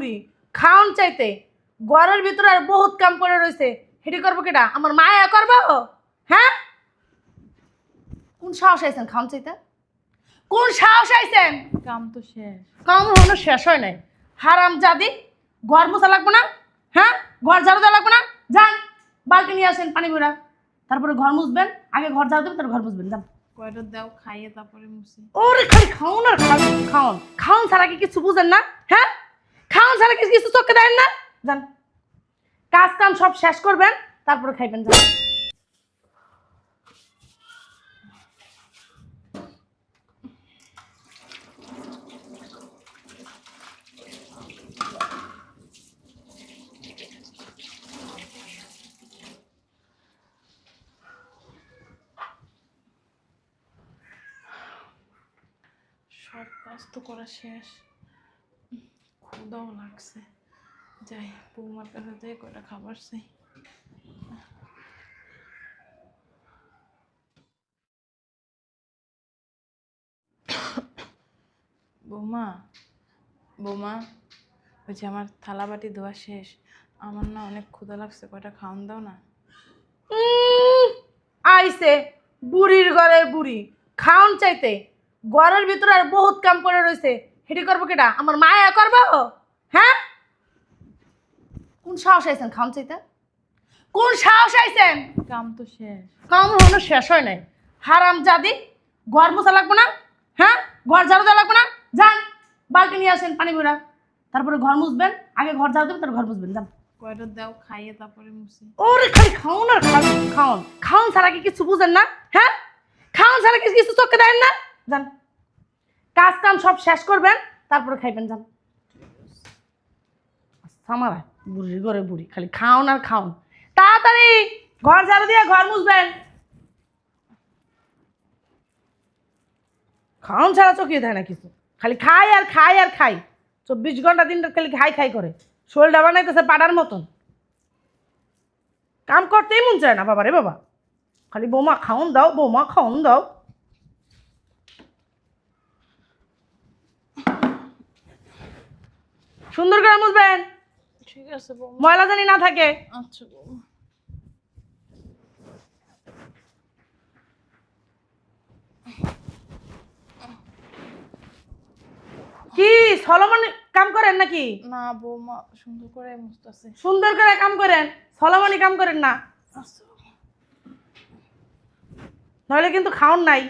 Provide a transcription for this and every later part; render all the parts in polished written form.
বুড়ি খাওন চাইতে ঘরের ভিতরে আর বহুত কাম করে রয়েছে হেডি করবো কেটা আমার মায়া করবো হ্যাঁ কোন সাহস আইছেন খাওন চাইতে কোন সাহস আইছেন কাম তো শেষ। কাম হলো শেষ হয় নাই হারাম জাদি ঘর মোছা লাগবো না হ্যাঁ ঘর ঝাড়ু দেওয়া লাগবো না যান বালতি নিয়ে আসেন পানি ভরা তারপরে ঘর মুছবেন আগে ঘর ঝাড়ু দেবেন তারপর ঘর মুছবেন যান কয়টা দাও খাইয়ে তারপরে মুছি। ওরে খালি খাওন আর খাওন খাওন খাওন ছাড়া কি কিছু বুঝেন না হ্যাঁ খাওন ছাড়া কি কিছু চোখে দেন না যান কাজ কাম সব শেষ করবেন তারপরে খাইবেন যান সব কাজ তো করা শেষ, ক্ষুধাও লাগছে। যাই বৌমার কাছে যাই কয়টা খাবার চাই। বৌমা বৌমা, ওই যে আমার থালা বাটি ধোয়া শেষ, আমার না অনেক ক্ষুধা লাগছে, কয়টা খাওয়ান দাও না। আইছে বুড়ির ঘরে বুড়ি খাওন চাইতে ঘরের ভিতরে আর বহুত কাম করে রয়েছে হেডি করবো কেটা আমার মায়া করবো হ্যাঁ কোন সাহস আইছেন খাওন চাইতে কোন সাহস আইছেন কাম তো শেষ। কাম হলো শেষ হয় নাই হারাম জাদি ঘর মোছা লাগবো না হ্যাঁ ঘর ঝাড়ু দেওয়া লাগবো না যান বালতি নিয়ে আসেন পানি ভরা তারপরে ঘর মুছবেন আগে ঘর ঝাড়ু দেবেন তারপর ঘর মুছবেন যান কয়টা দাও খাইয়ে তারপরে মুছি। ওরে খালি খাওন আর খাওন খাওন ছাড়া কি কিছু বুঝেন না হ্যাঁ খাওন ছাড়া কি কিছু চোখে দেন না যান কাজ কাম সব শেষ করবেন তারপরে খাইবেন যান আমার বুড়ির ঘরে বুড়ি খালি খাওন আর খাওন তাড়াতাড়ি ঘর ঝাড়ু দিয়ে ঘর মুছবেন খাওন ছাড়া চোখে দেয় না কিছু খালি খাই আর খাই আর খাই 24 ঘন্টা দিনটা খালি খাই খাই করে শরীরটা বানাইতেছে পাড়ার মতন কাম করতেই মন চায় না বাবা রে বাবা খালি বৌমা খাওন দাও বৌমা খাওন দাও সুন্দর করে মুছবেন ঠিক আছে বৌমা। ময়লা জানি না থাকে আচ্ছা বৌমা। কি সলমন কাম করেন নাকি না বৌমা সুন্দর করে মুছতেছে। সুন্দর করে কাম করেন সলমনি কাম করেন না আচ্ছা নইলে কিন্তু খাওন নাই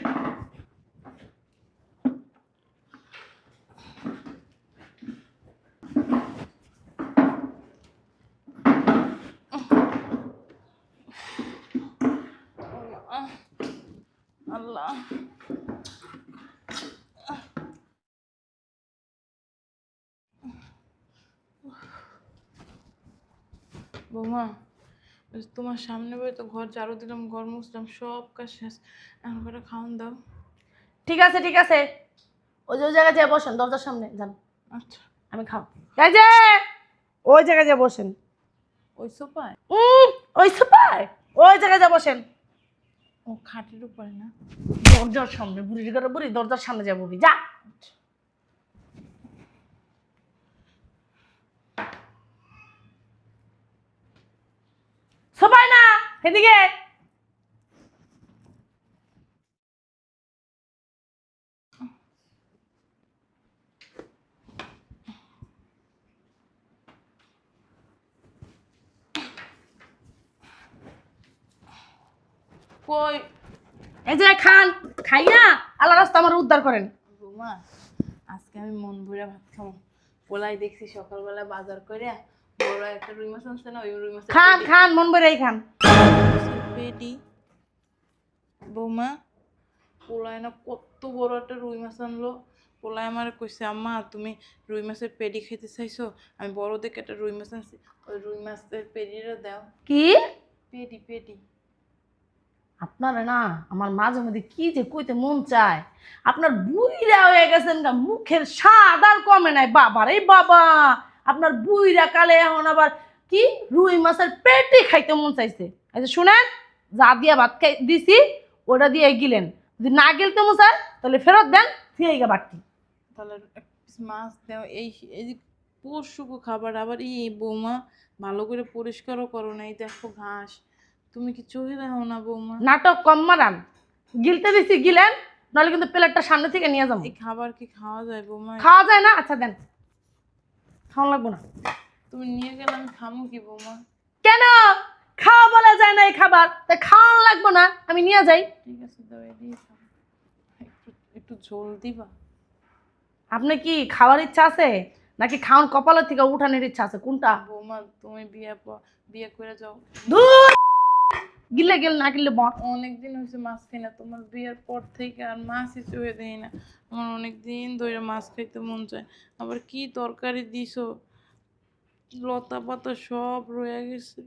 আল্লাহ। বৌমা ওই যে তোমার সামনে বই তো ঘর ঝাড়ু দিলাম, ঘর মুছলাম, সব কাজ শেষ, এখন করে খাওয়ান দাও। ঠিক আছে ওই যে ওই জায়গায় যেয়ে বসেন দরজার সামনে যান আচ্ছা। আমি খাও এই যে ওই জায়গায় যেয়ে বসেন ওই সোফায়? ওই সুপার ওই জায়গায় যা বসেন ও খাটের উপরে না? দরজার সামনে বুড়ির ঘরে বুড়ি দরজার সামনে যা ববি যা সবাই না এদিকে কই? এই যে খান খাইয়া আল্লাহ রাস্তা আমার উদ্ধার করেন বৌমা আজকে আমি মন ভরে ভাত খাবো। পোলাই দেখছি সকালবেলা বাজার করে বড় একটা রুই মাছ আনছে না, ওই রুই মাছের খান মন ভরেই খান পেটি। বৌমা পোলাই না কত বড় একটা রুই মাছ আনলো। পোলাই আমার কইছে আম্মা তুমি রুই মাছের পেডি খেতে চাইছো, আমি বড় দেখে একটা রুই মাছ আনছি, ওই রুই মাছের পেডিটা দাও। কি পেডি পেডি। আপনারা না আমার মাঝে মধ্যে কি যে কইতে মন চায় আপনার বুইরা হয়ে গেছেন গা মুখের স্বাদ আর কমে নাই বাবা রে বাবা আপনার বুইরা কালে এখন আবার কি রুই মাছের পেটে খাইতে মন চাইছে আচ্ছা শুনেন যা দিয়া ভাত খাই দিছি ওটা দিয়ে গিলেন যদি না গিলতে মন চায় তাহলে ফেরত দেন ফিরে গা বাড়তি তাহলে এক পিস মাছ দাও। এই এই পরশুকো খাবার আবার বৌমা ভালো করে পরিষ্কারও করো না, এই দেখো ঘাস। তুমি কি চোখে দেখো না বৌমা? নাটক কম মারান, গিলতে দিছি গিলেন, নাহলে কিন্তু প্লেটটা সামনে থেকে নিয়ে যাবো। এই খাবার কি খাওয়া যায় বৌমা? খাওয়া যায় না? আচ্ছা দেন, খাওয়া লাগবো না। তুমি নিয়ে গেলে আমি খামো কি বৌমা? কেন? খাওয়া বলা যায় না এই খাবার, তাই খাওয়া লাগবো না, আমি নিয়ে যাই। ঠিক আছে, দাও এদিকে খাবো। একটু একটু ঝোল দিবা? আপনি কি খাওয়ার ইচ্ছা আছে নাকি খাওয়ান কপালের থেকে উঠানোর ইচ্ছা আছে, কোনটা? বৌমা তুমি বিয়ে করে যাও। ধুর, গিলে গেল না গিলে বট। অনেকদিন হয়েছে মাছ খাই না, তোমার বিয়ের পর থেকে আর মাছই চুয়ে দেয় না। আমার অনেকদিন ধরে মাছ খাইতে মন চায়। আবার কি তরকারি দিছো, লতা পাতা সব রয়ে গেছে।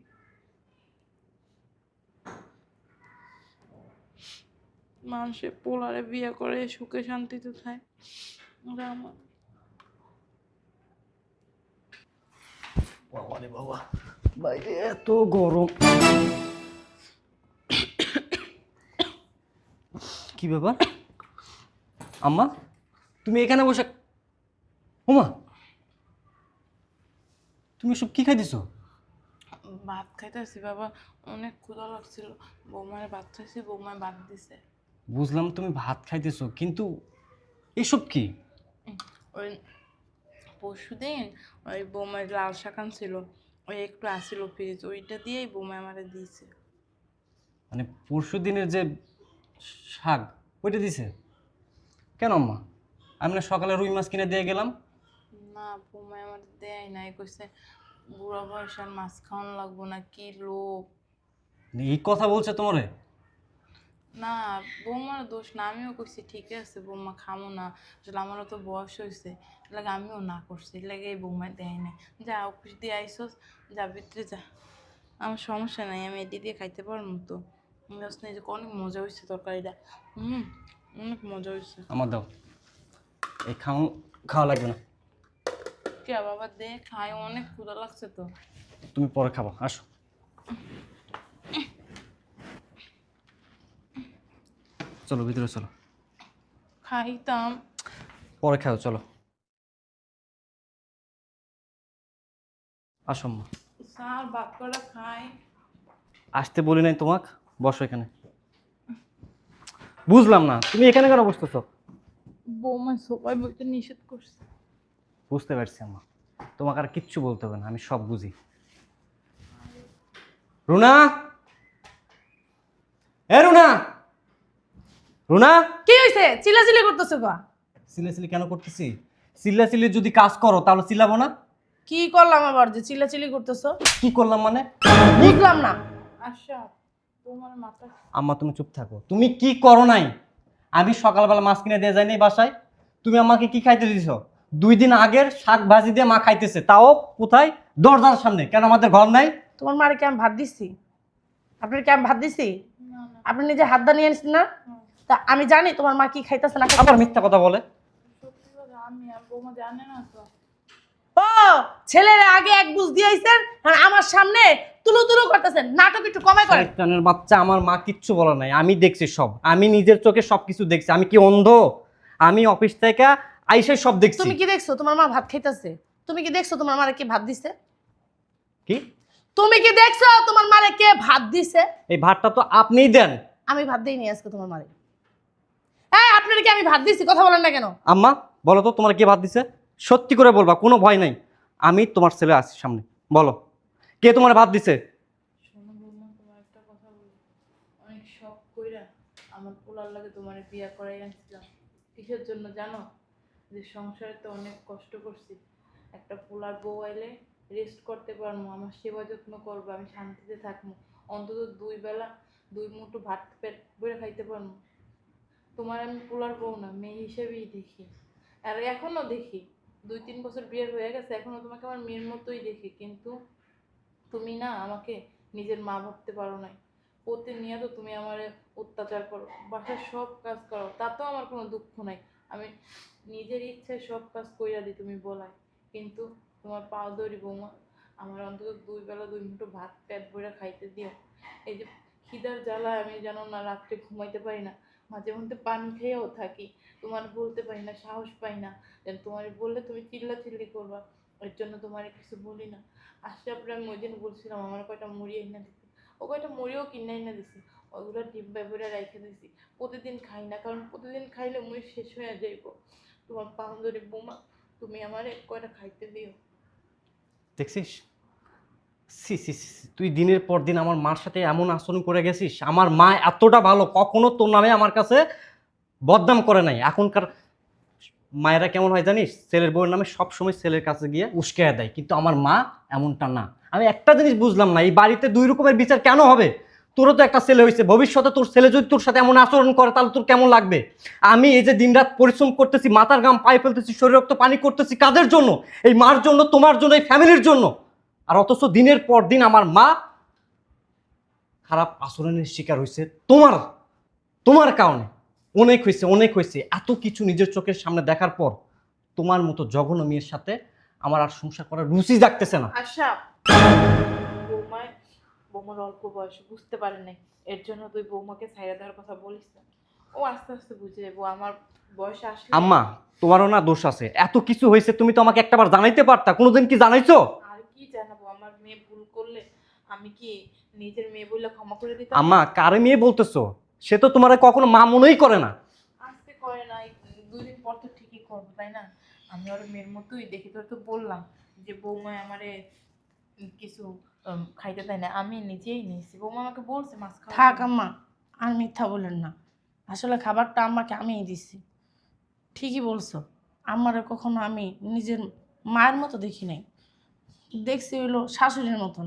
মানুষে পোলারে বিয়ে করে সুখে শান্তিতে থাকে, আর আমার বাবা রে বাবা, বাইরে এত গরম। কি ব্যাপার আম্মা, তুমি এখানে বসে? ওমা, তুমি সব কি খাইতেছো? ভাত খাইতেছি বাবা, অনেক ক্ষুধা লাগছিল। বৌমায় ভাত খাইছি, বৌমায় ভাত দিছে। বুঝলাম তুমি ভাত খাইতেছো, কিন্তু এসব কি? ওই পরশুদিন ওই বৌমায় লাল শাক ছিল, ওই একটু আসিল ফ্রিজ, ওইটা দিয়েই বৌমা আমারে দিয়েছে। মানে পরশু দিনের যে শাক, ওইটা দিছে? কেন আম্মা, আমি না সকালে রুই মাছ কিনে দিয়ে গেলাম। না বৌমা আমার দেয় নাই, কইছে বুড়া বয়স আর মাছ খাওয়ানো লাগবো না, কি লোভ। এই কথা বলছে তোমারে? না বৌমার দোষ না, আমিও কইছি ঠিক আছে বৌমা খামো না, আসলে আমারও তো বয়স হয়েছে, লাগে আমিও না করছি, লাগে এই বৌমা দেয় নাই। যা অফিস দিয়ে আইসস, যা ভিতরে যা, আমার সমস্যা নাই, আমি এটি দিয়ে খাইতে পারবো তো। যে অনেক মজা হয়েছে তরকারিটা, অনেক মজা হয়েছে। আমার দাও, এই খাওয়া লাগবে না। কে বাবা দে খাই, অনেক ক্ষুধা লাগছে তো। তুমি পরে খাবো, আসো। চলো ভিতরে চলো, খাইতাম। পরে খাও, চলো আসো আম্মা। স্যার ভাত করে খাই। আসতে বলি নাই তোমাকে, বসো এখানে। বুঝলাম না তুমি এখানে কেন বসতেছো? বৌমা সবাই বলতে নিষেধ করছে। বুঝতে পারছি আম্মা, তোমাকে আর কিচ্ছু বলতে হবে না, আমি সব বুঝি। রুনা, এ রুনা, রুনা। কি হয়েছে? চিল্লাচিল্লি করতেছো গা? চিল্লাচিল্লি কেন করতেছি? চিল্লাচিল্লি যদি কাজ করো তাহলে চিল্লাবো না? কি করলাম আবার যে চিল্লাচিল্লি করতেছো? কি করলাম মানে? বুঝলাম না। আচ্ছা তোমার মাথা। আম্মা তুমি চুপ থাকো, তুমি কি করো নাই? আমি সকালবেলা মাছ কিনে দিয়ে যাইনি বাসায়, তুমি আমাকে কি খাইতে দিছো? 2 দিন আগের শাক ভাজি দিয়ে মা খাইতেছে, তাও কোথায়? দরজার সামনে। কেন আমাদের ঘর নাই? তোমার মারে কি আমি ভাত দিছি? আপনার কি আমি ভাত দিছি? না না, আপনি নিজে হাত দা নিয়ে আসছেন না? তা আমি জানি তোমার মা কি খাইতেছে না খাইতেছে। আবার মিথ্যা কথা বলে। সত্যি কথা আমি আর বৌমা জানে না তো। ও, ছেলের আগে এক বুঝ দিয়েছেন আর আমার সামনে তুলু তুলু করতেছেন, নাটক একটু কমাই করেন। শয়তানের বাচ্চা, আমার মা কিচ্ছু বলে নাই, আমি দেখছি সব, আমি নিজের চোখে সবকিছু দেখছি। আমি কি অন্ধ? আমি অফিস থেকে আইসে সব দেখছি। তুমি কি দেখছো তোমার মা ভাত খাইতেছে? তুমি কি দেখছো তোমার মারে কি ভাত দিছে? কি? তুমি কি দেখছো তোমার মারে কে ভাত দিছে? এই ভাতটা তো আপনিই দেন। আমি ভাত দেইনি আজকে তোমার মারে। হ্যাঁ, আপনার কি আমি ভাত দিছি? কথা বলেন না কেন? আম্মা বলো তো, তোমার কে ভাত দিছে? সত্যি করে বলবা, কোনো ভয় নাই। আমি তোমার ছেলে আছি সামনে, বলো কে তোমার ভাত দিছে? শোনো বৌমা, তোমার একটা কথা বলি, অনেক শখ কইরা আমার পোলার লাগে তোমার বিয়ে করাই আনছিলাম। কিসের জন্য জানো? যে সংসারে তো অনেক কষ্ট করছি, একটা পোলার বউ আইলে রেস্ট করতে পারবো, আমার সেবা যত্ন করবো, আমি শান্তিতে থাকবো, অন্তত 2 বেলা 2 মুঠো ভাত পেট ভরে খাইতে পারবো। তোমার আমি পোলার বউ না, মেয়ে হিসেবেই দেখি, আর এখনো দেখি। 2-3 বছর বিয়ের হয়ে গেছে, এখনো তোমাকে আমার মেয়ের মতোই দেখি, কিন্তু তুমি না আমাকে নিজের মা ভাবতে পারো নাই। প্রতিনিয়ত তুমি আমার অত্যাচার করো, বাসার সব কাজ করো, তাতেও আমার কোনো দুঃখ নাই। আমি নিজের ইচ্ছায় সব কাজ কইরা দিই তুমি বলায়, কিন্তু তোমার পাও ধরি বৌমা, আমার অন্তত 2 বেলা 2 মুঠো ভাত পেট ভরে খাইতে দিও। এই যে খিদার জ্বালায় আমি জানো না রাত্রে ঘুমাইতে পারি না, মাঝে মধ্যে পানি খেয়েও থাকি, তোমার বলতে পারি না, সাহস পাই না। যেন তোমার বললে তুমি চিল্লা চিল্লি করবা, এর জন্য তোমার কিছু বলি না। আশরাফরে আমি ওই দিন বলছিলাম আমার কয়টা মুড়ি এনে দিতে, ও কয়টা মুড়িও কিনে এনে দিছি, ওইগুলো ডিব্বা করে রেখে দিছি। প্রতিদিন খাই না, কারণ প্রতিদিন খাইলে মুড়ি শেষ হয়ে যাইব। তোমার বান্ধবী বৌমা, তুমি আমার কয়টা খাইতে দিও। দেখছিস, সি সি সি সি, তুই দিনের পর দিন আমার মার সাথে এমন আচরণ করে গেছিস। আমার মা এতটা ভালো, কখনো তোর নামে আমার কাছে বদনাম করে নাই। এখনকার মায়েরা কেমন হয় জানিস, ছেলের বউয়ের নামে সবসময় ছেলের কাছে গিয়ে উস্কাইয়া দেয়, কিন্তু আমার মা এমনটা না। আমি একটা জিনিস বুঝলাম না, এই বাড়িতে দুই রকমের বিচার কেন হবে? তোরও তো একটা ছেলে হয়েছে, ভবিষ্যতে তোর ছেলে যদি তোর সাথে এমন আচরণ করে তাহলে তোর কেমন লাগবে? আমি এই যে দিনরাত পরিশ্রম করতেছি, মাথার ঘাম পায়ে ফেলতেছি, শরীর রক্ত পানি করতেছি, কাদের জন্য? এই মার জন্য, তোমার জন্য, এই ফ্যামিলির জন্য। আর অথচ দিনের পর দিন আমার মা খারাপ আচরণের শিকার হয়েছে তোমার তোমার কারণে। অনেক হয়েছে, অনেক হয়েছে। এত কিছু নিজের চোখের সামনে দেখার পর তোমার মতো জঘন্য মেয়ের সাথে আমার আর সংসার করার রুচি জাগতেছে না। আশরাফ, বৌমায় বৌমার অল্প বয়স, বুঝতে পারে নাই, এর জন্য তুই বৌমাকে ছাইড়া দেওয়ার কথা বলিস না। ও আস্তে আস্তে বুঝে যাবো, আমার বয়স আসলে। আম্মা, তোমারও না দোষ আছে। এত কিছু হয়েছে, তুমি তো আমাকে একটাবার জানাইতে পারতা। কোনোদিন কি জানাইছো? আর কি জানাবো, আমার মেয়ে ভুল করলে আমি কি নিজের মেয়ে বলে ক্ষমা করে দিতাম? আম্মা, কারে মেয়ে বলতেছো? সে তো তোমার কখনো মা মনেই করে না। আজকে করে নাই, 2 দিন পর তো ঠিকই করবো, তাই না? আমি ওর মেয়ের মতোই দেখি। তোর তো বললাম যে বৌমা আমারে কিছু খাইতে দেয় না, আমি নিজেই নিয়েছি। বৌমা আমাকে বলছে মাছ খাওয়া। থাক আম্মা, আর মিথ্যা বলেন না। আসলে খাবারটা আম্মাকে আমিই দিছি। ঠিকই বলছো, আমারে কখনো আমি নিজের মায়ের মতো দেখি নাই। দেখছি হইলো শাশুড়ির মতন,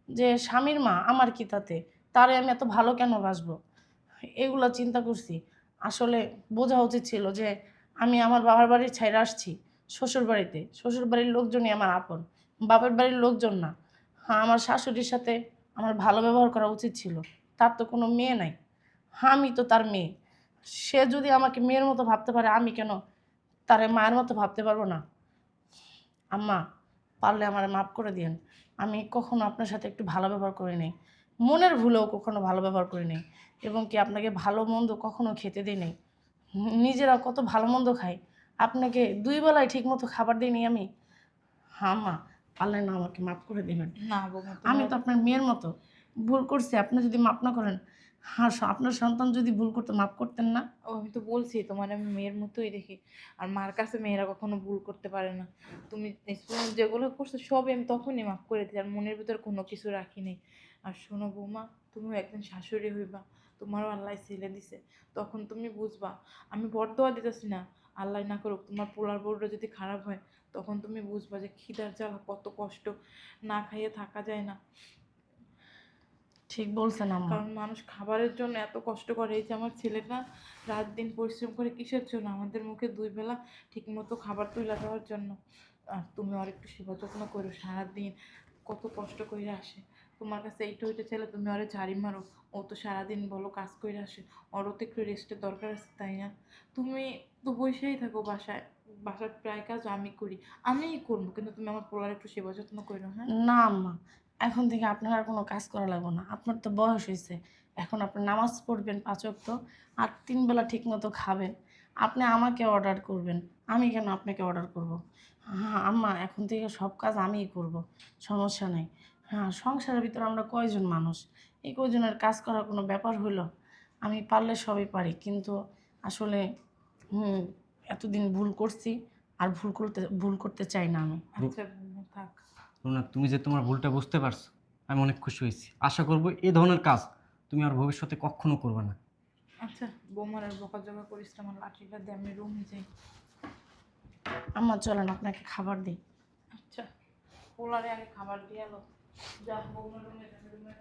যে স্বামীর মা আমার কি তাতে, তারে আমি এত ভালো কেন বাসবো, এগুলো চিন্তা করছি। আসলে বোঝা উচিত ছিল যে আমি আমার বাবার বাড়ি ছাইড়া আসছি শ্বশুর বাড়িতে, শ্বশুর বাড়ির লোকজনই আমার আপন, বাপের বাড়ির লোকজন না। হ্যাঁ, আমার শাশুড়ির সাথে আমার ভালো ব্যবহার করা উচিত ছিল। তার তো কোনো মেয়ে নাই, আমি তো তার মেয়ে। সে যদি আমাকে মেয়ের মতো ভাবতে পারে, আমি কেন তারে মায়ের মতো ভাবতে পারবো না? আম্মা, পারলে আমারে মাফ করে দিয়েন। আমি কখনো আপনার সাথে একটু ভালো ব্যবহার করি নাই, মনের ভুলেও কখনো ভালো ব্যবহার করি নাই, এবং কি আপনাকে ভালো মন্দ কখনো খেতে দিই নাই। নিজেরা কত ভালো মন্দ খাই, আপনাকে 2 বেলায় ঠিক মতো খাবার দিইনি আমি। হ্যাঁ আম্মা, পারলে না আমাকে মাফ করে দেবেন। না বৌমা, আমি তো আপনার মেয়ের মতো ভুল করছি, আপনি যদি মাফ না করেন, হ্যাঁ আপনার সন্তান যদি ভুল করতে মাফ করতেন না? ও আমি তো বলছি তোমার আমি মেয়ের মতোই দেখি। আর মার কাছে মেয়েরা কখনো ভুল করতে পারে না। তুমি যেগুলো করছো সবই আমি তখনই মাফ করে দিই, আর মনের ভিতর কোনো কিছু রাখি নেই। আর শোনো বৌমা, তুমিও একদিন শাশুড়ি হইবা, তোমারও আল্লাহ ছেলে দিছে, তখন তুমি বুঝবা। আমি বরদোয়া দিতেছি না, আল্লাহ না করুক তোমার পোলার বউটা যদি খারাপ হয়, তখন তুমি বুঝবা যে খিদার জ্বালা কত কষ্ট, না খাইয়ে থাকা যায় না। ঠিক বলছেন আম্মা। কারণ মানুষ খাবারের জন্য এত কষ্ট করে। এই যে আমার ছেলেটা রাত দিন পরিশ্রম করে কিসের জন্য? আমাদের মুখে 2 বেলা ঠিক মতো খাবার তুলে দেওয়ার জন্য। আর তুমি আর একটু সেবা যত্ন করো, সারাদিন কত কষ্ট করে আসে। তোমার কাছে এইটা ওইটা ছেলে, তুমি ওরে ঝাড়ি মারো, ও তো সারাদিন বলো কাজ করে আসে, ওরও তো একটু রেস্টের দরকার আছে, তাই না? তুমি তো বসেই থাকো বাসায়, বাসার প্রায় কাজ আমি করি, আমিই করবো, কিন্তু তুমি আমার পোলার একটু সেবা যত্ন করো। হ্যাঁ না আম্মা, এখন থেকে আপনার আর কোনো কাজ করা লাগবে না। আপনার তো বয়স হয়েছে, এখন আপনি নামাজ পড়বেন 5 ওয়াক্ত, আর 3 বেলা ঠিক মতো খাবেন। আপনি আমাকে অর্ডার করবেন, আমি কেন আপনাকে অর্ডার করব? হ্যাঁ আম্মা, এখন থেকে সব কাজ আমিই করব, সমস্যা নেই। হ্যাঁ, সংসারের ভিতরে আমরা কয়জন মানুষ, এই কয়জনের কাজ করার কোনো ব্যাপার হইলো? আমি পারলে সবই পারি, কিন্তু আসলে হুম এতদিন ভুল করছি, আর ভুল করতে চাই না আমি। আচ্ছা থাক। রুনা, তুমি যে তোমার ভুলটা বুঝতে পারছো, আমি অনেক খুশি হয়েছি। আশা করবো এই ধরনের কাজ তুমি আর ভবিষ্যতে কখনো করবে না। আচ্ছা বৌমার আর বকাঝকা করিস না, আমার লাঠিটা দিয়ে আমি রুমে যাই। আম্মা চলেন আপনাকে খাবার দিই। আচ্ছা, পোলারে আগে খাবার দিয়ে এলো, যা বৌমার রুমে যাবে, রুমে